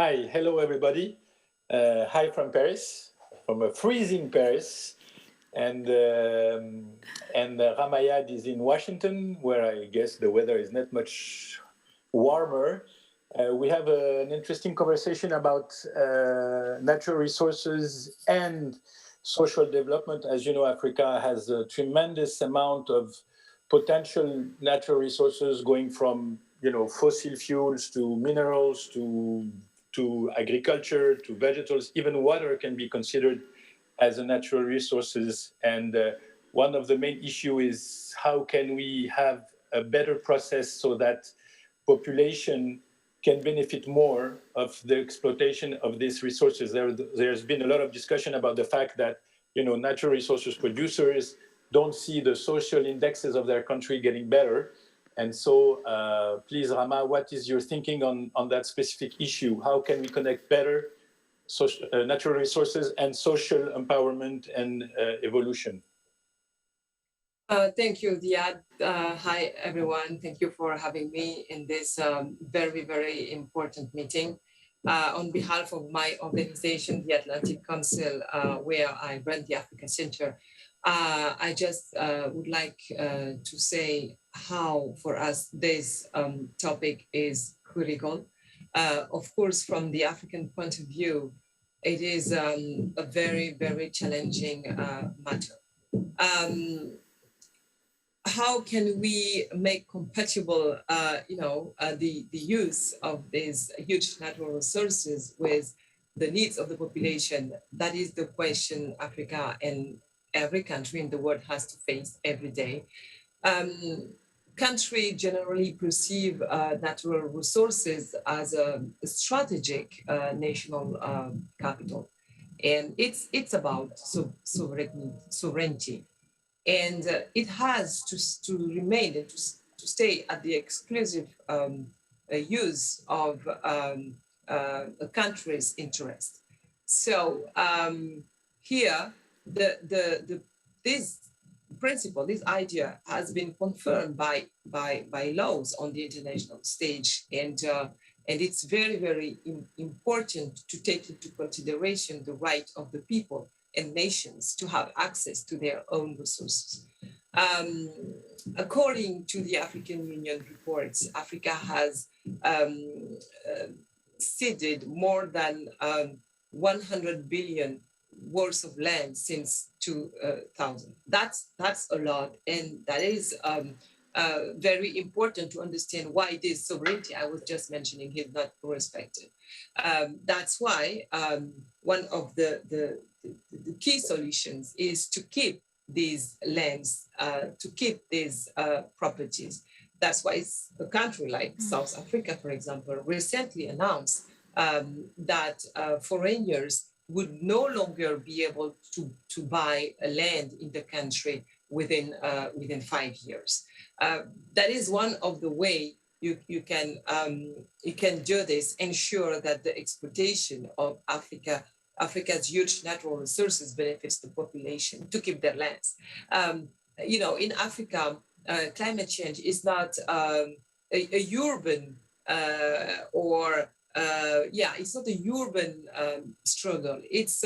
Hi, hello everybody. Hi from Paris, from a freezing Paris, and Rama Yade is in Washington, where I guess the weather is not much warmer. We have an interesting conversation about natural resources and social development. As you know, Africa has a tremendous amount of potential natural resources, going from fossil fuels to minerals to agriculture to vegetables. Even water can be considered as a natural resources. And one of the main issue is how can we have a better process so that population can benefit more of the exploitation of these resources. There's been a lot of discussion about the fact that natural resources producers don't see the social indexes of their country getting better. And so, please, Rama, what is your thinking on that specific issue? How can we connect better natural resources and social empowerment and evolution? Thank you, Diad. Hi, everyone. Thank you for having me in this very, very important meeting. On behalf of my organization, the Atlantic Council, where I run the Africa Center, I just would like to say how, for us, this topic is critical. Of course, from the African point of view, it is a very, very challenging matter. Um, how can we make compatible, the use of these huge natural resources with the needs of the population? That is the question Africa and every country in the world has to face every day. Um, Country generally perceive natural resources as a strategic national capital, and it's about sovereignty, and it has to remain and to stay at the exclusive use of a country's interest. So here, the this principle, this idea, has been confirmed by laws on the international stage, and it's very, very important to take into consideration the right of the people and nations to have access to their own resources. Um, According to the African Union reports, Africa has uh, ceded more than 100 billion worth of land since 2000. That's a lot, and that is very important to understand why this sovereignty I was just mentioning is not respected. That's why one of the key solutions is to keep these lands, to keep these properties. That's why a country like South Africa, for example, recently announced that foreigners would no longer be able to buy a land in the country within 5 years. That is one of the way you can do this, ensure that the exploitation of Africa's huge natural resources benefits the population to keep their lands. In Africa, climate change is not a urban or it's not a urban struggle. It's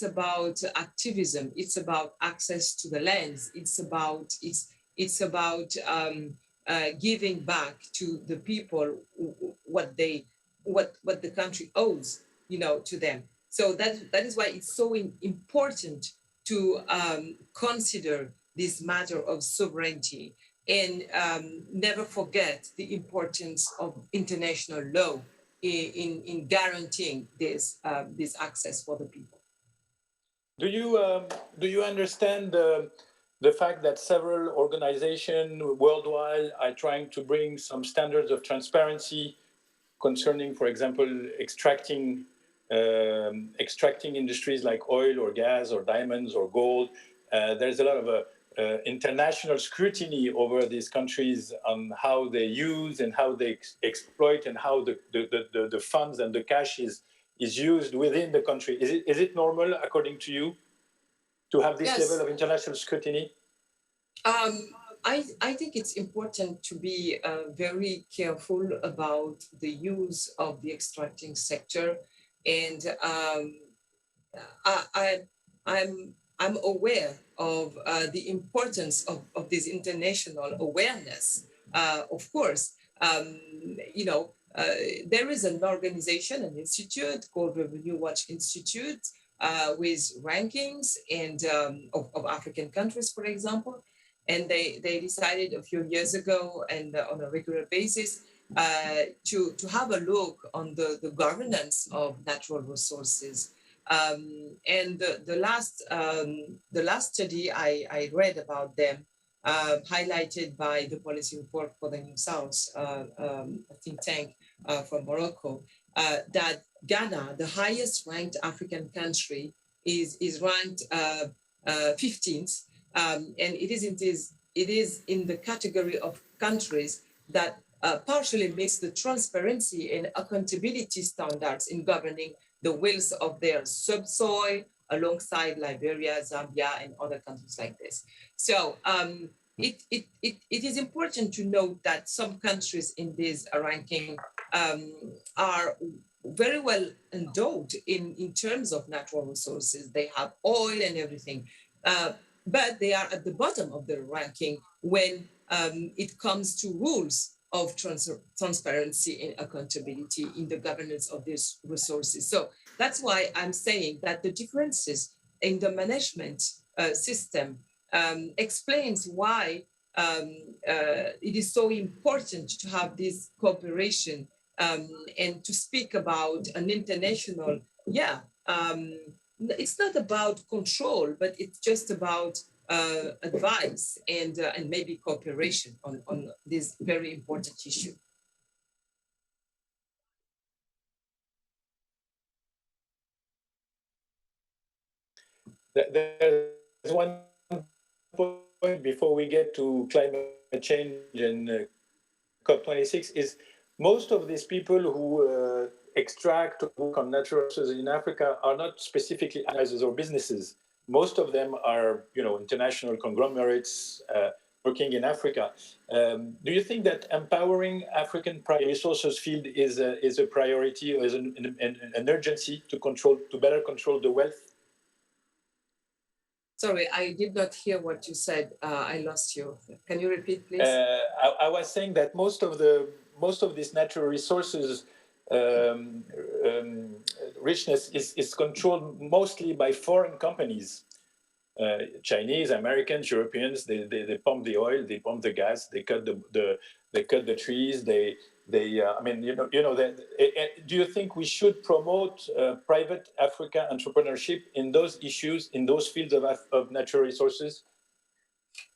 about activism. It's about access to the lands. It's about giving back to the people what the country owes, to them. So that is why it's so important to consider this matter of sovereignty, and never forget the importance of international law in guaranteeing this access for the people. Do you understand the fact that several organizations worldwide are trying to bring some standards of transparency concerning, for example, extracting industries like oil or gas or diamonds or gold? There's a lot of international scrutiny over these countries on how they use and how they exploit, and how the funds and the cash is used within the country. Is it normal, according to you, to have this level Yes. of international scrutiny? Um, I think it's important to be very careful about the use of the extracting sector, and I, I'm aware of the importance of this international awareness. Of course, you know, there is an organization, an institute called Revenue Watch Institute, with rankings and of African countries, for example. And they decided a few years ago and on a regular basis to have a look on the governance of natural resources. And the last study I read about them, highlighted by the policy report for the New South, a think tank from Morocco, that Ghana, the highest ranked African country, is ranked 15th, and it is in the category of countries that partially meets the transparency and accountability standards in governing the wills of their subsoil, alongside Liberia, Zambia, and other countries like this. So it is important to note that some countries in this ranking are very well endowed in terms of natural resources. They have oil and everything, but they are at the bottom of the ranking when it comes to rules of transparency and accountability in the governance of these resources. So that's why I'm saying that the differences in the management system explains why it is so important to have this cooperation and to speak about an international, it's not about control, but it's just about advice and maybe cooperation on this very important issue. There's one point before we get to climate change and COP26 is most of these people who extract or work on natural resources in Africa are not specifically enterprises or businesses. Most of them are, international conglomerates working in Africa. Do you think that empowering African private resources field is a priority or is an urgency to better control the wealth? Sorry, I did not hear what you said. I lost you. Can you repeat, please? I was saying that most of these natural resources richness is controlled mostly by foreign companies. Chinese, Americans, Europeans, they pump the oil, they pump the gas, they cut the trees, do you think we should promote private Africa entrepreneurship in those issues, in those fields of natural resources?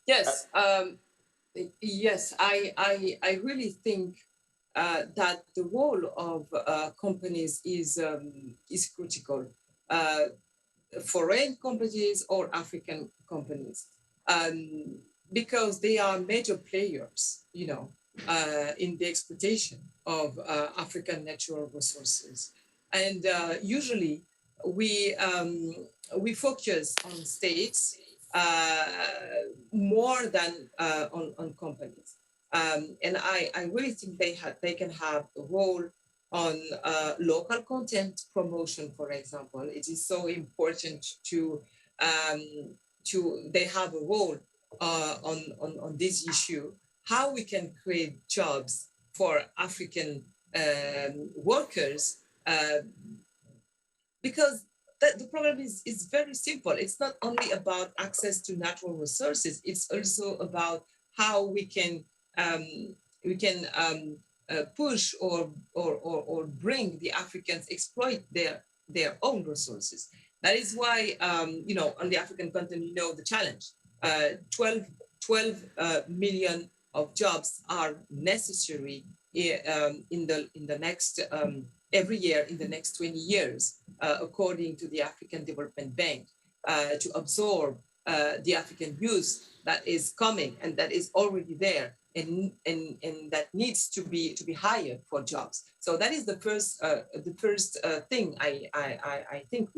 Yes, yes, I really think that the role of companies is critical. Foreign companies or African companies, because they are major players, in the exploitation of African natural resources. And usually we focus on states more than on companies. And I really think they can have a role on local content promotion, for example. It is so important they have a role on this issue, how we can create jobs for African workers, because the problem is very simple. It's not only about access to natural resources, it's also about how we can push or bring the Africans exploit their own resources. That is why, on the African continent, the challenge. 12 million of jobs are necessary in the next every year in the next 20 years, according to the African Development Bank, to absorb the African youth that is coming and that is already there and that needs to be hired for jobs. So that is the first thing I think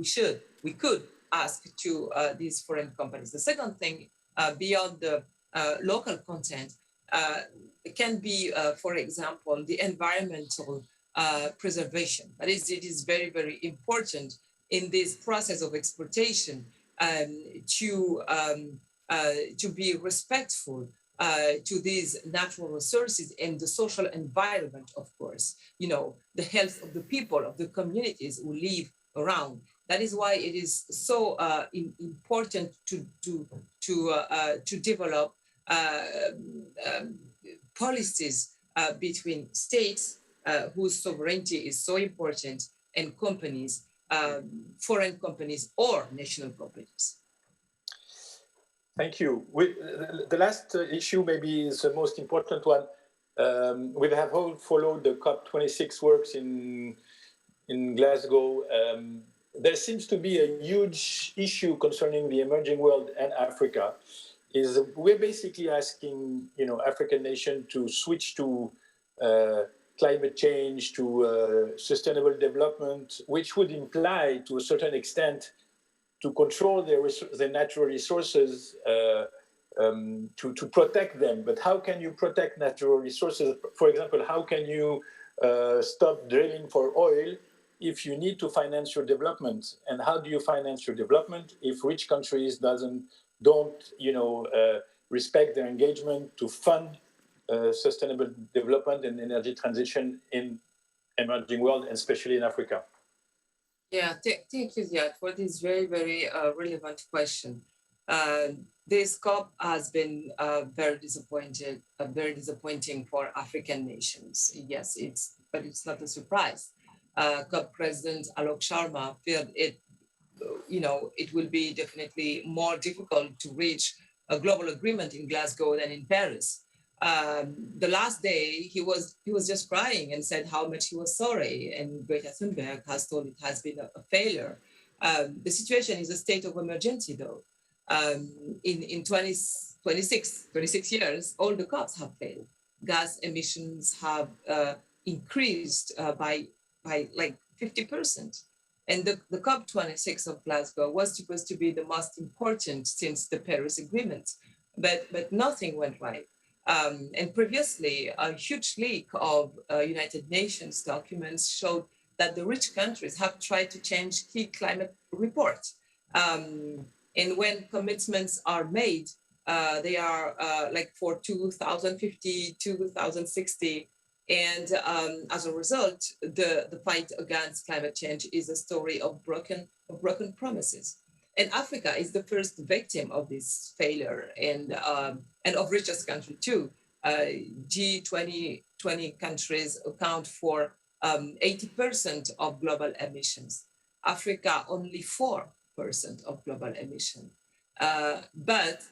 we could ask to these foreign companies. The second thing, beyond local content, can be, for example, the environmental preservation. That is, it is very, very important in this process of exportation um, to to be respectful to these natural resources and the social environment, of course, the health of the people, of the communities who live around. That is why it is so important to develop uh, um, policies between states whose sovereignty is so important and companies, foreign companies or national companies. Thank you. The last issue maybe is the most important one. We have all followed the COP26 works in Glasgow. There seems to be a huge issue concerning the emerging world and Africa. Is we're basically asking African nation to switch to uh, climate change, to sustainable development, which would imply to a certain extent to control their natural resources, to protect them. But how can you protect natural resources? For example, how can you stop drilling for oil if you need to finance your development? And how do you finance your development if rich countries don't respect their engagement to fund sustainable development and energy transition in emerging world, and especially in Africa? Yeah, thank you, Ziad, for this very, very relevant question. This COP has been very disappointing for African nations. Yes, but it's not a surprise. COP President Alok Sharma felt it will be definitely more difficult to reach a global agreement in Glasgow than in Paris. The last day he was just crying and said how much he was sorry. And Greta Thunberg has told it has been a failure. The situation is a state of emergency, though. In 26 years, all the COPs have failed. Gas emissions have increased by like 50%. And the COP26 of Glasgow was supposed to be the most important since the Paris Agreement, but nothing went right. And previously, a huge leak of United Nations documents showed that the rich countries have tried to change key climate reports. Um, and when commitments are made, they are like for 2050, 2060. And as a result, the fight against climate change is a story of broken promises. And Africa is the first victim of this failure, and of richest country too. G20 countries account for 80% of global emissions. Africa only 4% of global emission. But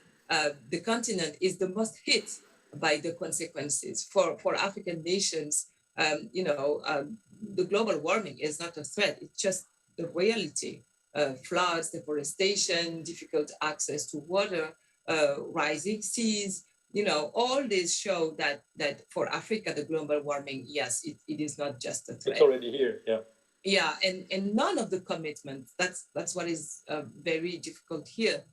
the continent is the most hit by the consequences. For African nations, the global warming is not a threat, it's just the reality. Floods, deforestation, difficult access to water, rising seas, all these show that for Africa, the global warming, yes, it is not just a It's threat. already here. Yeah. Yeah, and none of the commitments, that's what is very difficult here.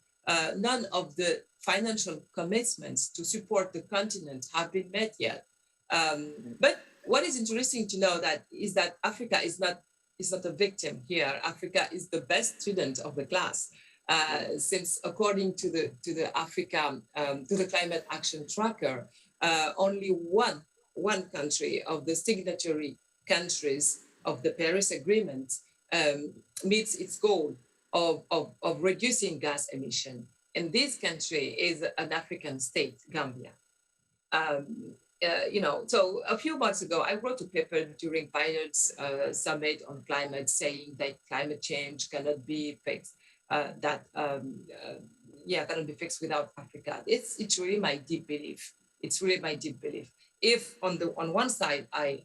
None of the financial commitments to support the continent have been met yet. But what is interesting to know that Africa is not a victim here. Africa is the best student of the class, since according to the Africa to the Climate Action Tracker, only one country of the signatory countries of the Paris Agreement um, meets its goal of reducing gas emission. And this country is an African state, Gambia. So a few months ago, I wrote a paper during Pioneers Summit on climate, saying that climate change cannot be fixed. Cannot be fixed without Africa. It's really my deep belief. It's really my deep belief. If on one side, I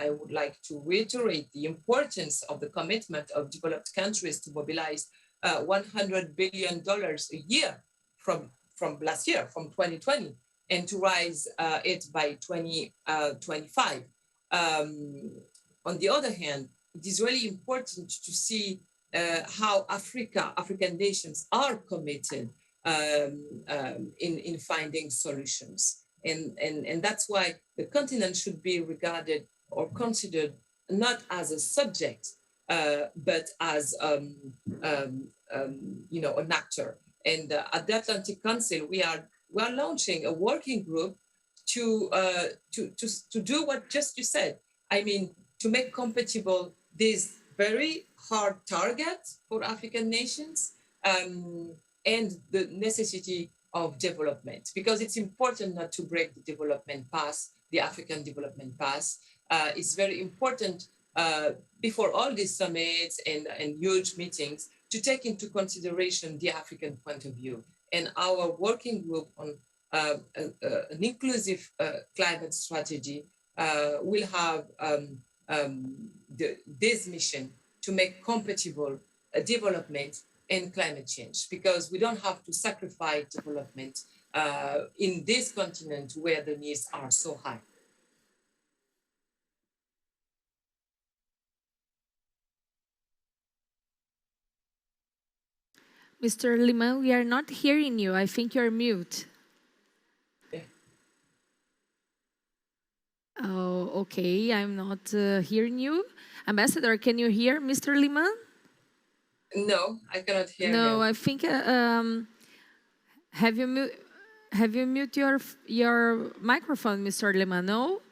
would like to reiterate the importance of the commitment of developed countries to mobilize $100 billion a year from last year, from 2020, and to rise it by 2025. Um, on the other hand, it is really important to see how African nations are committed in finding solutions. And that's why the continent should be regarded or considered not as a subject, but as an actor. And at the Atlantic Council, we are launching a working group to do what just you said. I mean, to make compatible these very hard targets for African nations, um, and the necessity of development, because it's important not to break the development path, the African development path. It's very important before all these summits and huge meetings to take into consideration the African point of view. And our working group on an inclusive climate strategy will have this mission to make compatible development and climate change, because we don't have to sacrifice development in this continent where the needs are so high. Mr. Liman, we are not hearing you. I think you're mute. Yeah. Oh, okay. I'm not hearing you. Ambassador, can you hear Mr. Liman? No, I cannot hear No, him. I think have you mute your microphone, Mr. Liman? No.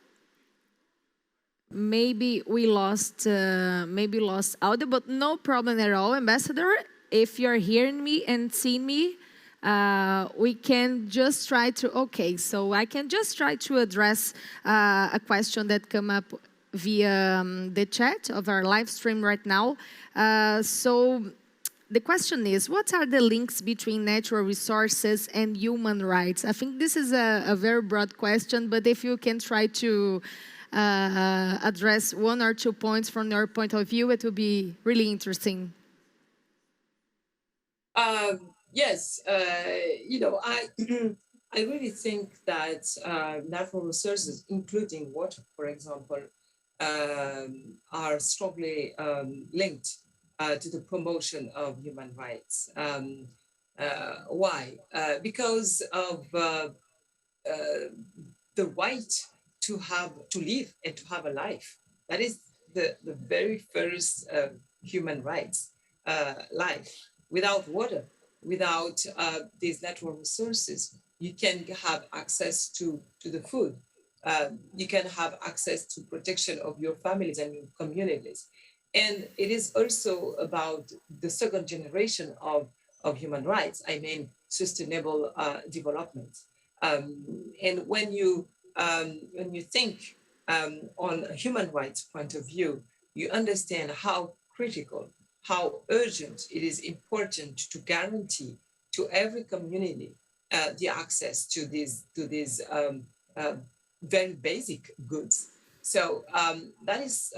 Maybe we lost audio, but no problem at all, Ambassador. If you're hearing me and seeing me, we can just try to. Okay, so I can just try to address a question that come up via the chat of our live stream right now. So the question is, what are the links between natural resources and human rights? I think this is a very broad question, but if you can try to address one or 2 points from your point of view, it would be really interesting. Yes, I I really think that natural resources, including water, for example, are strongly linked to the promotion of human rights. Why? Because of the right to live and to have a life. That is the very first human rights, life. Without water, without these natural resources, you can have access to the food. You can have access to protection of your families and your communities. And it is also about the second generation of human rights. I mean, sustainable development. And when you think on a human rights point of view, you understand how critical, how urgent it is important to guarantee to every community the access to these uh, very basic goods. So that is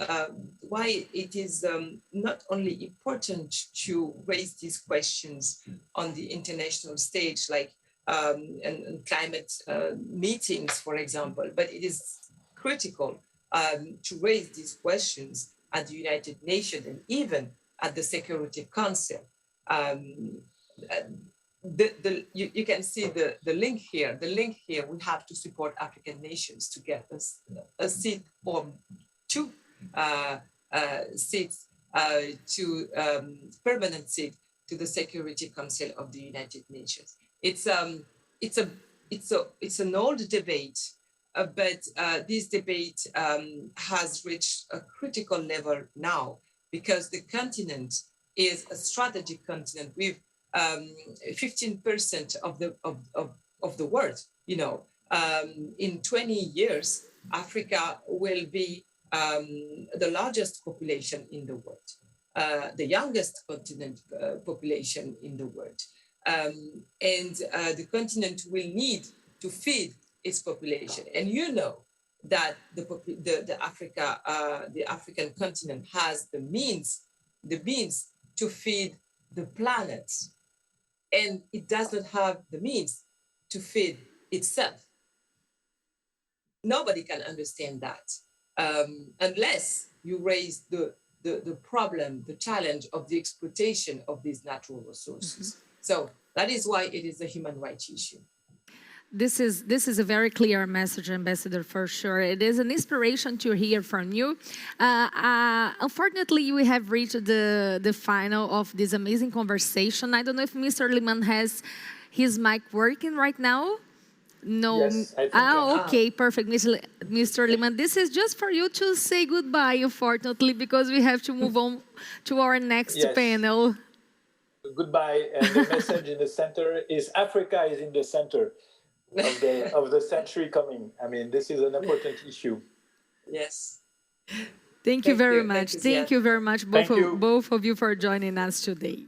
why it is not only important to raise these questions on the international stage, like and climate meetings, for example, but it is critical to raise these questions at the United Nations and even at the Security Council. Um, you can see the link here. The link here, we have to support African nations to get a seat or two seats to permanent seat to the Security Council of the United Nations. It's it's a it's an old debate, but this debate has reached a critical level now because the continent is a strategic continent with 15% of the world. In 20 years, Africa will be the largest population in the world, the youngest continent population in the world. And the continent will need to feed its population. And that the African continent has the means to feed the planet, and it does not have the means to feed itself. Nobody can understand that unless you raise the problem, the challenge of the exploitation of these natural resources. So That is why it is a human rights issue. This is a very clear message, Ambassador, for sure. It is an inspiration to hear from you. Unfortunately, we have reached the final of this amazing conversation. I don't know if Mr. Liman has his mic working right now. No. Yes, I think. Okay, perfect, Mr. Liman. This is just for you to say goodbye, unfortunately, because we have to move on to our next Yes. panel. Goodbye. And the message in the center is Africa is in the center of the century coming. I mean, this is an important issue. Yes. Thank you very much. Thank you, Thank Ziad. you very much, Thank you. both of you, for joining us today.